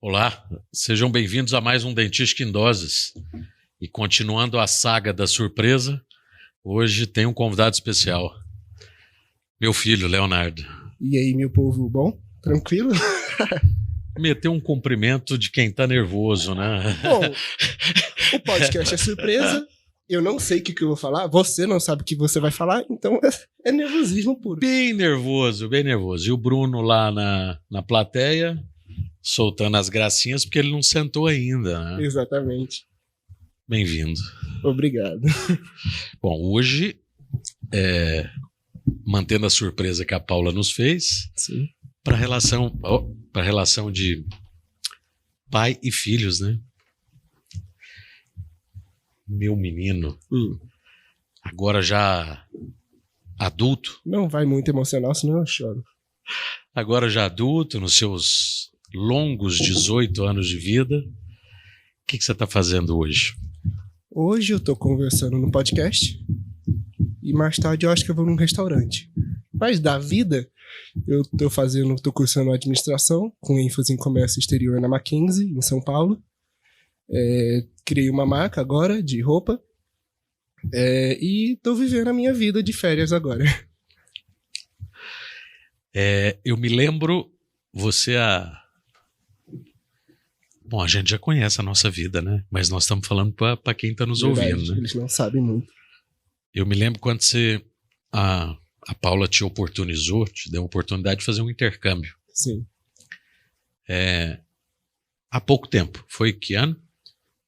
Olá, sejam bem-vindos a mais um Dentística em Doses. E continuando a saga da surpresa, hoje tem um convidado especial. Meu filho, Leonardo. E aí, meu povo, bom? Tranquilo? Meteu um cumprimento de quem tá nervoso, né? Bom, o podcast é surpresa, eu não sei o que eu vou falar, você não sabe o que você vai falar, então é nervosismo puro. Bem nervoso, bem nervoso. E o Bruno lá na plateia, soltando as gracinhas, porque ele não sentou ainda, né? Exatamente. Bem-vindo. Obrigado. Bom, hoje, mantendo a surpresa que a Paula nos fez, para a relação de pai e filhos, né? Meu menino, agora já adulto. Não vai muito emocional, senão eu choro. Agora já adulto, nos seus longos 18 anos de vida, o que você está fazendo hoje? Hoje eu tô conversando no podcast e mais tarde eu acho que eu vou num restaurante. Mas da vida, eu tô cursando administração com ênfase em comércio exterior na Mackenzie, em São Paulo. Criei uma marca agora de roupa e tô vivendo a minha vida de férias agora. Eu me lembro, Bom, a gente já conhece a nossa vida, né? Mas nós estamos falando para quem está nos ouvindo, né? Eles não sabem muito. Eu me lembro quando a Paula te oportunizou, te deu a oportunidade de fazer um intercâmbio. Sim. Há pouco tempo. Foi que ano?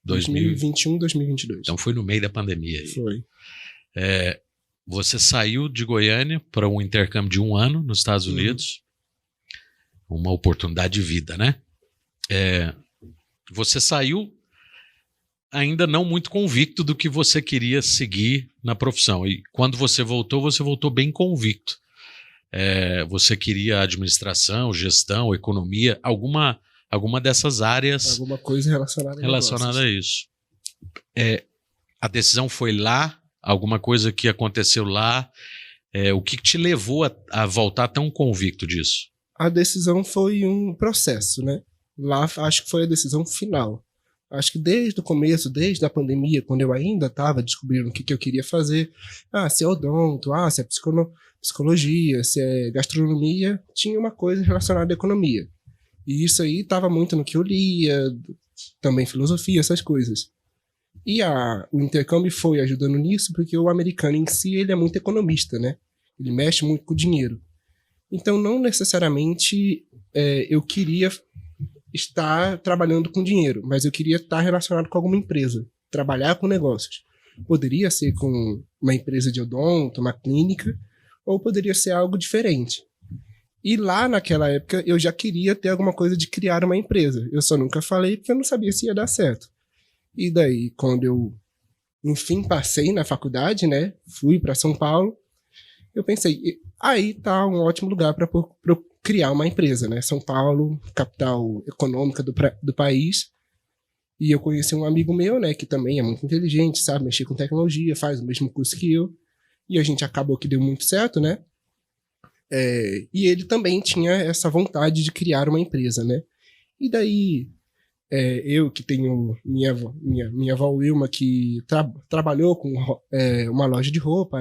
2021, 2022. Então foi no meio da pandemia. Aí. Foi. Você saiu de Goiânia para um intercâmbio de 1 ano nos Estados Unidos. Uma oportunidade de vida, né? Você saiu ainda não muito convicto do que você queria seguir na profissão. E quando você voltou bem convicto. Você queria administração, gestão, economia, alguma dessas áreas. Alguma coisa relacionada a isso. A decisão foi lá? Alguma coisa que aconteceu lá? O que te levou a voltar tão convicto disso? A decisão foi um processo, né? Lá acho que foi a decisão final. Acho que desde o começo, desde a pandemia, quando eu ainda estava descobrindo o que eu queria fazer, se é odonto, se é psicologia, se é gastronomia, tinha uma coisa relacionada à economia. E isso aí estava muito no que eu lia, também filosofia, essas coisas. E o intercâmbio foi ajudando nisso, porque o americano em si, ele é muito economista, né? Ele mexe muito com o dinheiro. Então, não necessariamente eu queria estar trabalhando com dinheiro, mas eu queria estar relacionado com alguma empresa, trabalhar com negócios. Poderia ser com uma empresa de odonto, uma clínica, ou poderia ser algo diferente. E lá naquela época eu já queria ter alguma coisa de criar uma empresa. Eu só nunca falei porque eu não sabia se ia dar certo. E daí, quando eu, enfim, passei na faculdade, né, fui para São Paulo, eu pensei, aí tá um ótimo lugar para criar uma empresa, né? São Paulo, capital econômica do país. E eu conheci um amigo meu, né, que também é muito inteligente, sabe mexer com tecnologia, faz o mesmo curso que eu. E a gente acabou que deu muito certo, né? E ele também tinha essa vontade de criar uma empresa, né? E daí, eu que tenho minha avó Wilma, que trabalhou com uma loja de roupa,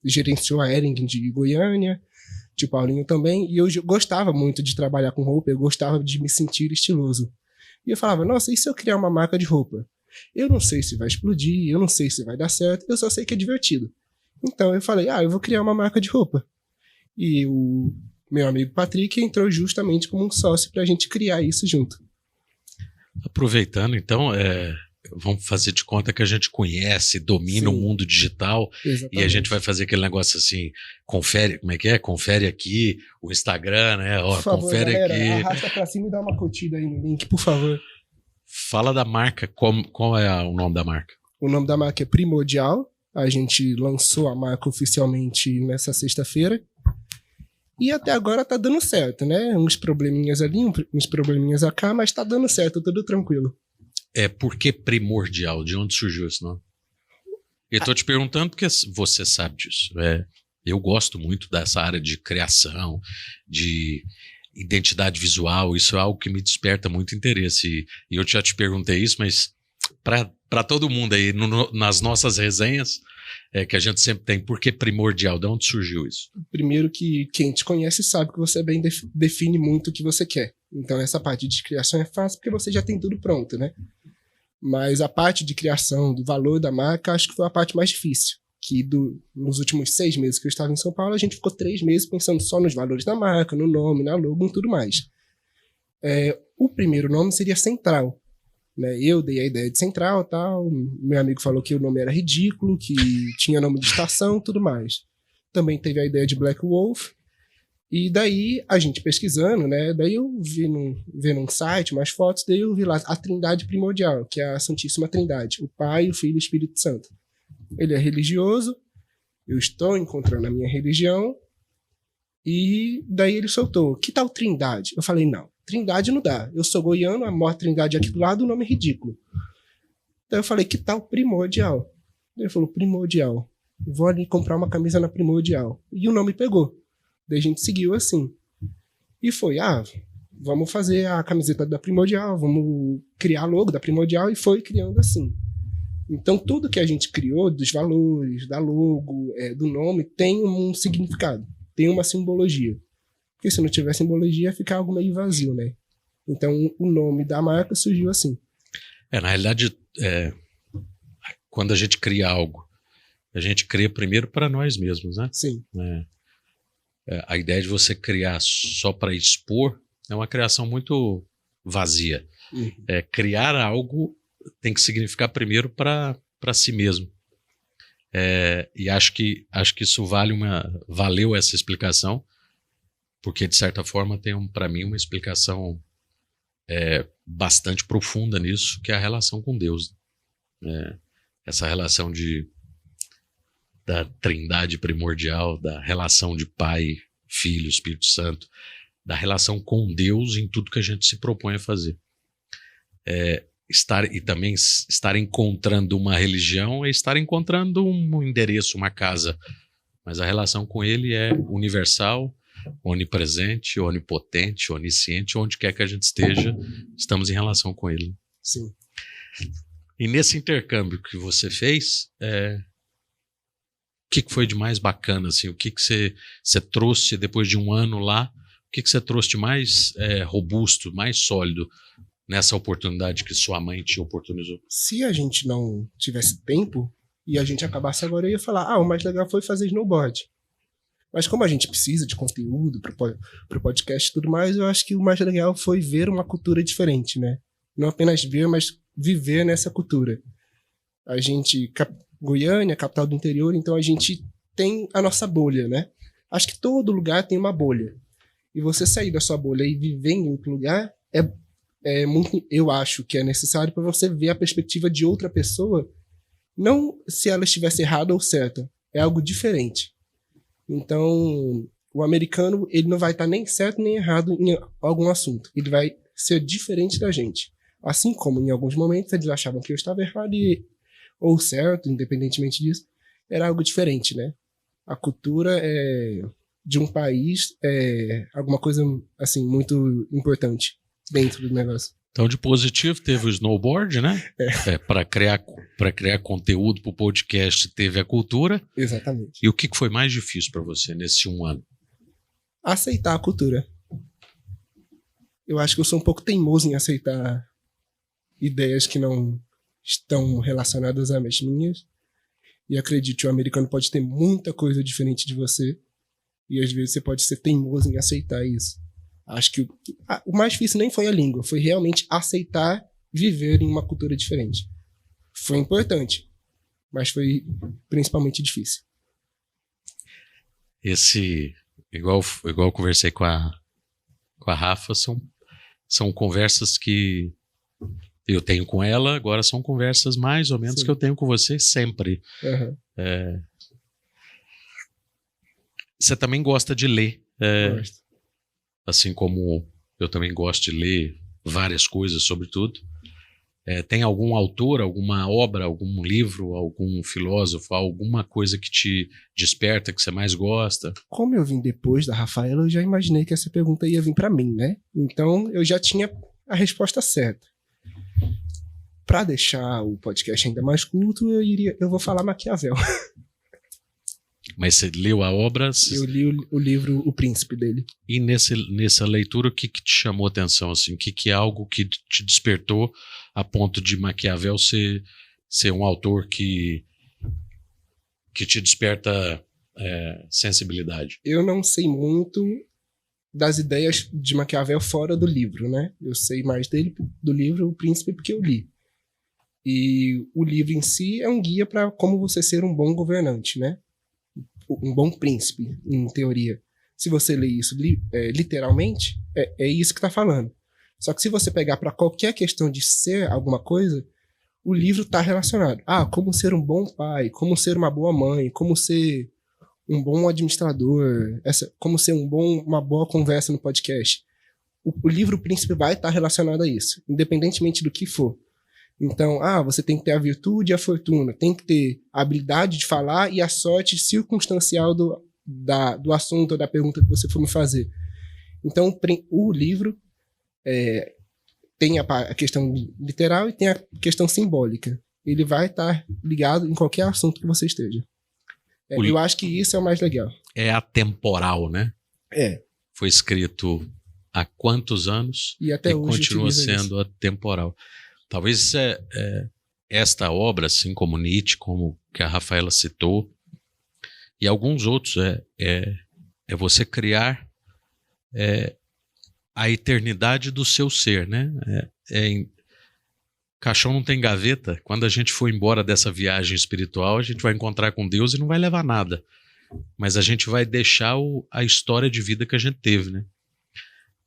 gerenciou a Hering de Goiânia, tio Paulinho também, e eu gostava muito de trabalhar com roupa, eu gostava de me sentir estiloso. E eu falava, nossa, e se eu criar uma marca de roupa? Eu não sei se vai explodir, eu não sei se vai dar certo, eu só sei que é divertido. Então eu falei, eu vou criar uma marca de roupa. E o meu amigo Patrick entrou justamente como um sócio para a gente criar isso junto. Aproveitando, então, vamos fazer de conta que a gente conhece, domina o mundo digital. Exatamente. E a gente vai fazer aquele negócio assim, confere, como é que é? Confere aqui o Instagram, né? Por favor, confere galera, aqui. Arrasta pra cima e dá uma curtida aí no link, por favor. Fala da marca, qual é o nome da marca? O nome da marca é Primordial. A gente lançou a marca oficialmente nessa sexta-feira. E até agora tá dando certo, né? Uns probleminhas ali, uns probleminhas cá, mas tá dando certo, tudo tranquilo. Por que Primordial? De onde surgiu esse nome? Eu tô te perguntando porque você sabe disso. Eu gosto muito dessa área de criação, de identidade visual, isso é algo que me desperta muito interesse. E eu já te perguntei isso, mas para todo mundo aí, nas nossas resenhas, que a gente sempre tem, por que primordial? De onde surgiu isso? Primeiro que quem te conhece sabe que você bem define muito o que você quer. Então essa parte de criação é fácil porque você já tem tudo pronto, né? Mas a parte de criação, do valor da marca, acho que foi a parte mais difícil. Que nos últimos 6 meses que eu estava em São Paulo, a gente ficou 3 meses pensando só nos valores da marca, no nome, na logo e tudo mais. O primeiro nome seria Central. Né? Eu dei a ideia de Central e tal. Meu amigo falou que o nome era ridículo, que tinha nome de estação e tudo mais. Também teve a ideia de Black Wolf. E daí, a gente pesquisando, né? Daí eu vi num site umas fotos, daí eu vi lá a Trindade Primordial, que é a Santíssima Trindade, o Pai, o Filho e o Espírito Santo. Ele é religioso, eu estou encontrando a minha religião, e daí ele soltou, que tal Trindade? Eu falei, não, Trindade não dá, eu sou goiano, a maior Trindade aqui do lado, o nome é ridículo. Daí eu falei, que tal Primordial? Ele falou, Primordial, vou ali comprar uma camisa na Primordial. E o nome pegou. Daí a gente seguiu assim. E foi, vamos fazer a camiseta da Primordial, vamos criar logo da Primordial, e foi criando assim. Então tudo que a gente criou, dos valores, da logo, do nome, tem um significado, tem uma simbologia. Porque se não tiver simbologia, fica algo meio vazio, né? Então o nome da marca surgiu assim. Na realidade, quando a gente cria algo, a gente cria primeiro para nós mesmos, né? Sim. A ideia de você criar só para expor é uma criação muito vazia. Uhum. Criar algo tem que significar primeiro para si mesmo. E acho que isso valeu essa explicação, porque de certa forma tem para mim uma explicação bastante profunda nisso, que é a relação com Deus. Essa relação da trindade primordial, da relação de Pai, Filho, Espírito Santo, da relação com Deus em tudo que a gente se propõe a fazer. Estar encontrando uma religião é estar encontrando um endereço, uma casa, mas a relação com Ele é universal, onipresente, onipotente, onisciente, onde quer que a gente esteja, estamos em relação com Ele. Sim. E nesse intercâmbio que você fez, o que foi de mais bacana, assim? O que você trouxe depois de um ano lá? O que você trouxe de mais robusto, mais sólido nessa oportunidade que sua mãe te oportunizou? Se a gente não tivesse tempo e a gente acabasse agora, eu ia falar, o mais legal foi fazer snowboard. Mas como a gente precisa de conteúdo para o podcast e tudo mais, eu acho que o mais legal foi ver uma cultura diferente, né? Não apenas ver, mas viver nessa cultura. A gente... Goiânia, capital do interior, então a gente tem a nossa bolha, né? Acho que todo lugar tem uma bolha. E você sair da sua bolha e viver em outro lugar muito, eu acho que é necessário para você ver a perspectiva de outra pessoa, não se ela estivesse errada ou certa, é algo diferente. Então, o americano, ele não vai estar nem certo nem errado em algum assunto. Ele vai ser diferente da gente. Assim como em alguns momentos eles achavam que eu estava errado ou certo, independentemente disso, era algo diferente, né? A cultura de um país é alguma coisa, assim, muito importante dentro do negócio. Então, de positivo, teve o snowboard, né? Para criar conteúdo para o podcast, teve a cultura. Exatamente. E o que foi mais difícil para você nesse 1 ano? Aceitar a cultura. Eu acho que eu sou um pouco teimoso em aceitar ideias que não estão relacionadas às minhas, e acredite, o americano pode ter muita coisa diferente de você, e às vezes você pode ser teimoso em aceitar isso. Acho que o mais difícil nem foi a língua, foi realmente aceitar viver em uma cultura diferente. Foi importante, mas foi principalmente difícil. Igual eu conversei com a Rafa, são conversas que eu tenho com ela, agora são conversas mais ou menos que eu tenho com você sempre. Uhum. Você também gosta de ler. Gosto. Assim como eu também gosto de ler várias coisas sobre tudo. Tem algum autor, alguma obra, algum livro, algum filósofo, alguma coisa que te desperta, que você mais gosta? Como eu vim depois da Rafaela, eu já imaginei que essa pergunta ia vir para mim, né? Então eu já tinha a resposta certa. Para deixar o podcast ainda mais curto, eu vou falar Maquiavel. Mas você leu a obra? Eu li o livro O Príncipe dele. E nessa leitura, o que te chamou a atenção? Assim? O que é algo que te despertou a ponto de Maquiavel ser um autor que te desperta sensibilidade? Eu não sei muito das ideias de Maquiavel fora do livro, né? Eu sei mais do livro O Príncipe porque eu li. E o livro em si é um guia para como você ser um bom governante, né? Um bom príncipe, em teoria. Se você ler isso literalmente, é isso que está falando. Só que se você pegar para qualquer questão de ser alguma coisa, o livro está relacionado. Como ser um bom pai, como ser uma boa mãe, como ser um bom administrador, como ser uma boa conversa no podcast. O livro Príncipe vai estar relacionado a isso, independentemente do que for. Então, você tem que ter a virtude e a fortuna, tem que ter a habilidade de falar e a sorte circunstancial do assunto ou da pergunta que você for me fazer. Então, o livro tem a questão literal e tem a questão simbólica. Ele vai estar ligado em qualquer assunto que você esteja. Eu acho que isso é o mais legal. É atemporal, né? Foi escrito há quantos anos e até hoje continua sendo atemporal. Talvez esta obra, assim como Nietzsche, como que a Rafaela citou, e alguns outros, é você criar a eternidade do seu ser, né? Caixão não tem gaveta. Quando a gente for embora dessa viagem espiritual, a gente vai encontrar com Deus e não vai levar nada. Mas a gente vai deixar a história de vida que a gente teve, né?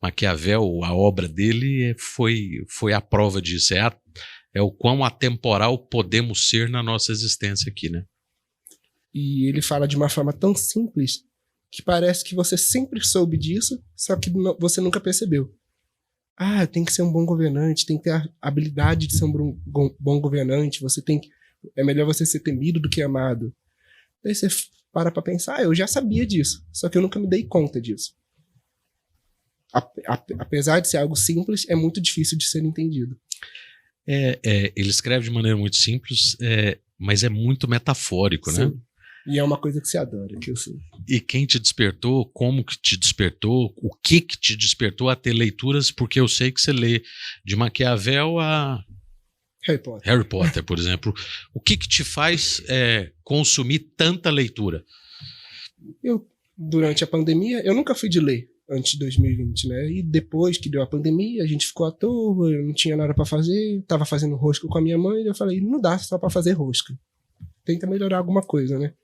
Maquiavel, a obra dele foi a prova disso. É o quão atemporal podemos ser na nossa existência aqui, né? E ele fala de uma forma tão simples que parece que você sempre soube disso, só que você nunca percebeu. Tem que ser um bom governante, tem que ter a habilidade de ser um bom governante, é melhor você ser temido do que amado. Daí você para pra pensar, eu já sabia disso, só que eu nunca me dei conta disso. Apesar de ser algo simples, é muito difícil de ser entendido. Ele escreve de maneira muito simples, mas é muito metafórico, Sim. Né? E é uma coisa que você adora, que eu sei. E quem te despertou, como que te despertou, o que te despertou a ter leituras, porque eu sei que você lê de Maquiavel a Harry Potter, por exemplo. O que te faz consumir tanta leitura? Durante a pandemia, eu nunca fui de ler antes de 2020, né? E depois que deu a pandemia, a gente ficou à toa, eu não tinha nada pra fazer, tava fazendo rosca com a minha mãe, e eu falei, não dá só pra fazer rosca. Tenta melhorar alguma coisa, né?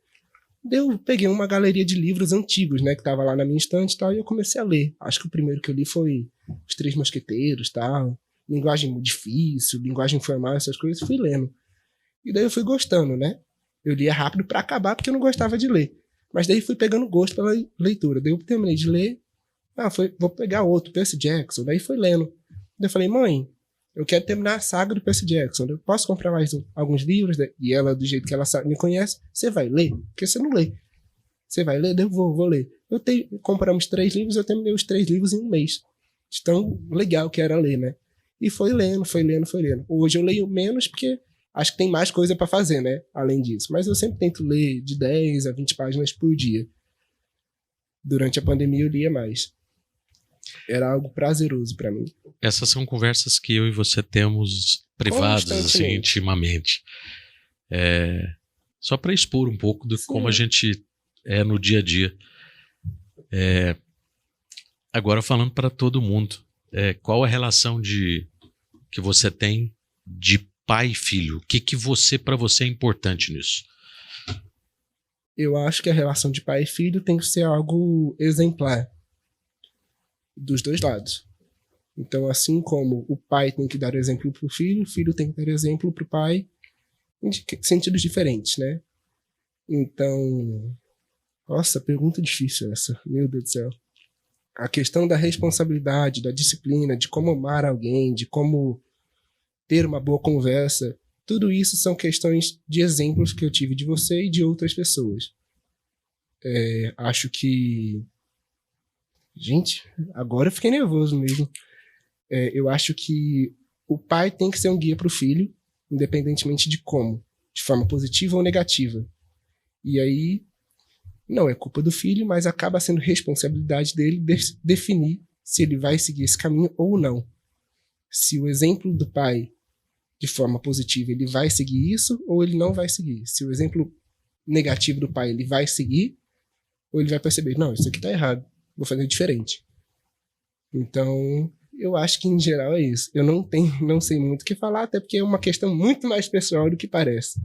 Daí eu peguei uma galeria de livros antigos, né, que tava lá na minha estante e tal, e eu comecei a ler. Acho que o primeiro que eu li foi Os Três Mosqueteiros, tal, linguagem difícil, linguagem informal, essas coisas, fui lendo. E daí eu fui gostando, né? Eu lia rápido pra acabar porque eu não gostava de ler. Mas daí fui pegando gosto pela leitura. Daí eu terminei de ler, vou pegar outro, Percy Jackson. Daí fui lendo. Daí eu falei, mãe, eu quero terminar a saga do Percy Jackson. Eu posso comprar mais alguns livros? E ela, do jeito que ela me conhece, você vai ler? Porque você não lê. Você vai ler? Eu vou ler. Compramos 3 livros, eu terminei os 3 livros em um mês. De tão legal que era ler, né? E foi lendo. Hoje eu leio menos porque acho que tem mais coisa pra fazer, né? Além disso. Mas eu sempre tento ler de 10 a 20 páginas por dia. Durante a pandemia eu lia mais. Era algo prazeroso pra mim. Essas são conversas que eu e você temos privadas, assim, intimamente. Só para expor um pouco de como a gente é no dia a dia. Agora falando para todo mundo, qual a relação que você tem de pai e filho? O que para você é importante nisso? Eu acho que a relação de pai e filho tem que ser algo exemplar. Dos dois lados. Então, assim como o pai tem que dar exemplo pro filho, o filho tem que dar exemplo pro pai, em sentidos diferentes, né? Então, nossa, pergunta difícil essa, meu Deus do céu. A questão da responsabilidade, da disciplina, de como amar alguém, de como ter uma boa conversa. Tudo isso são questões de exemplos que eu tive de você e de outras pessoas. Acho que... Gente, agora eu fiquei nervoso mesmo. Eu acho que o pai tem que ser um guia para o filho, independentemente de como, de forma positiva ou negativa. E aí, não é culpa do filho, mas acaba sendo responsabilidade dele definir se ele vai seguir esse caminho ou não. Se o exemplo do pai, de forma positiva, ele vai seguir isso ou ele não vai seguir. Se o exemplo negativo do pai, ele vai seguir, ou ele vai perceber, não, isso aqui tá errado, vou fazer diferente. Então, eu acho que em geral é isso. Eu não sei muito o que falar, até porque é uma questão muito mais pessoal do que parece.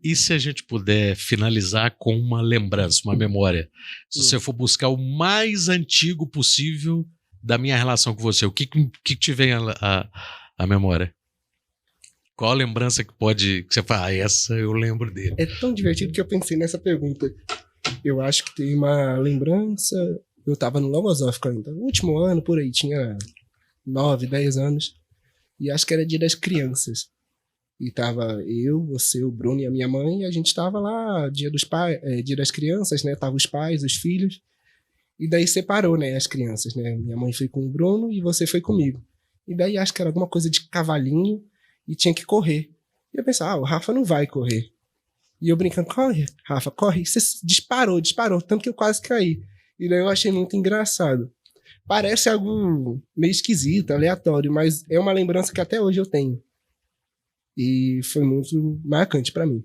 E se a gente puder finalizar com uma lembrança, uma memória? Se você for buscar o mais antigo possível da minha relação com você, o que te vem à memória? Qual a lembrança que você fala, essa eu lembro dele? É tão divertido que eu pensei nessa pergunta. Eu acho que tem uma lembrança... Eu tava no Logosófico ainda. No último ano, por aí, tinha 9, 10 anos. E acho que era Dia das Crianças. E tava eu, você, o Bruno e a minha mãe. E a gente tava lá, Dia das Crianças, né? Tava os pais, os filhos. E daí separou, né, as crianças, né? Minha mãe foi com o Bruno e você foi comigo. E daí acho que era alguma coisa de cavalinho e tinha que correr. E eu pensava, o Rafa não vai correr. E eu brincando, corre, Rafa, corre. E você disparou, tanto que eu quase caí. E daí eu achei muito engraçado. Parece algo meio esquisito, aleatório, mas é uma lembrança que até hoje eu tenho. E foi muito marcante pra mim.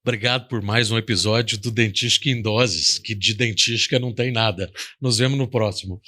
Obrigado por mais um episódio do Dentística em Doses, que de dentística não tem nada. Nos vemos no próximo.